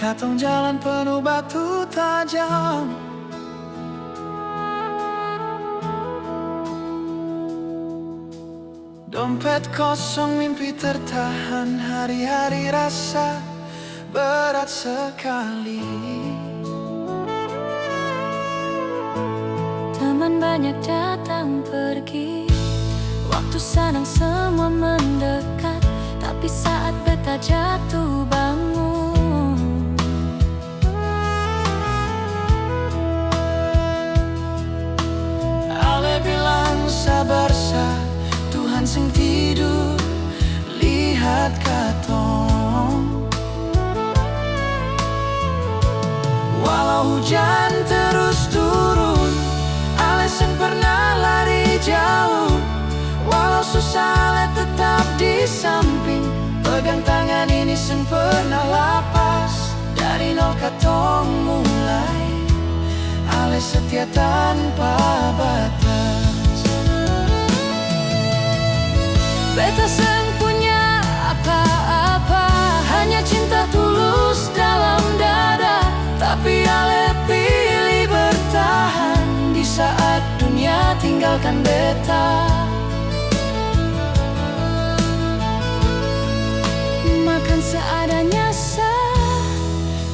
Katong jalan penuh batu tajam. Dompet kosong, mimpi tertahan, hari-hari rasa berat sekali. Teman banyak datang pergi, waktu senang semua mendekat, tapi saat beta jatuh bangun, Ale bilang sabar sa, Tuhan sing tidur, lihat katong. Walau hujan terus turun, Ale sing pernah lari jauh. Walau susah, Ale tetap di samping, pegang tangan ini sing pernah lapas. Dari nol katong mulai, Ale setia tanpa batas. beta seng punya apa-apa, hanya cinta tulus dalam dada. Tapi Ale pilih bertahan di saat dunia tinggalkan beta. Makan seadanya sa,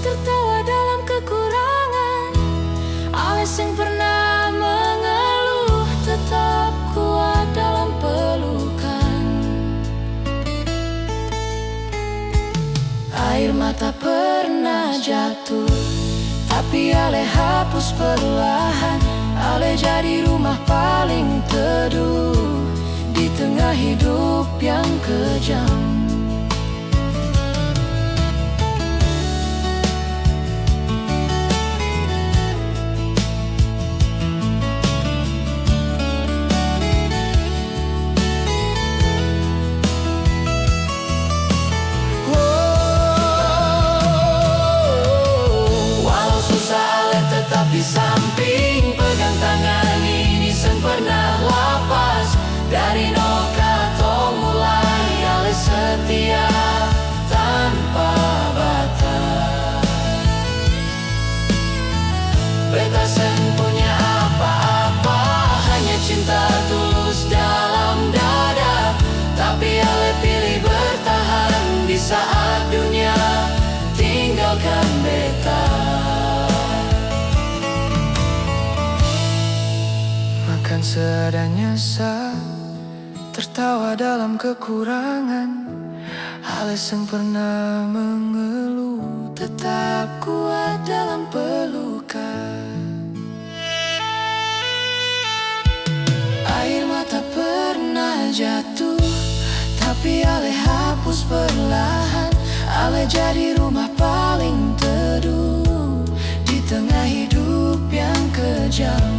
tertawa dalam kekurangan. Ale sing pernah mengeluh, tetap kuat dalam pelukan. Air mata pernah jatuh, tapi Ale hapus perlahan. Ale jadi rumah paling teduh di tengah hidup yang kejam. Di samping, pegang tangan ini seng pernah lapas. Dari nol katong mulai, Ale setia tanpa batas. Beta seng punya apa-apa, hanya cinta tulus dalam dada. Tapi Ale pilih bertahan di saat dunia tinggalkan beta. Makan seadanya sa, tertawa dalam kekurangan. Ale seng pernah mengeluh, tetap kuat dalam pelukan. Air mata pernah jatuh, tapi Ale hapus perlahan. Ale jadi rumah paling teduh di tengah hidup yang kejam.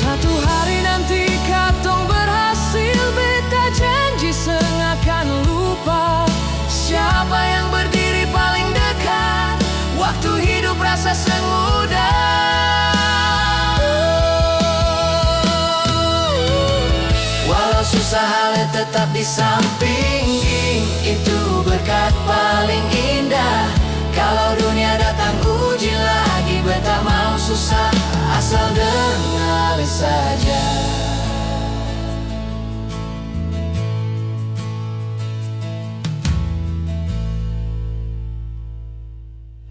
Satu hari nanti katong berhasil, beta janji seng akan lupa siapa yang berdiri paling dekat waktu hidup rasa seng muda. Walau susah, Ale tetap di samping, itu berkat paling indah. Kalau dunia datang uji lagi, beta mau susah asal dengar Ale saja.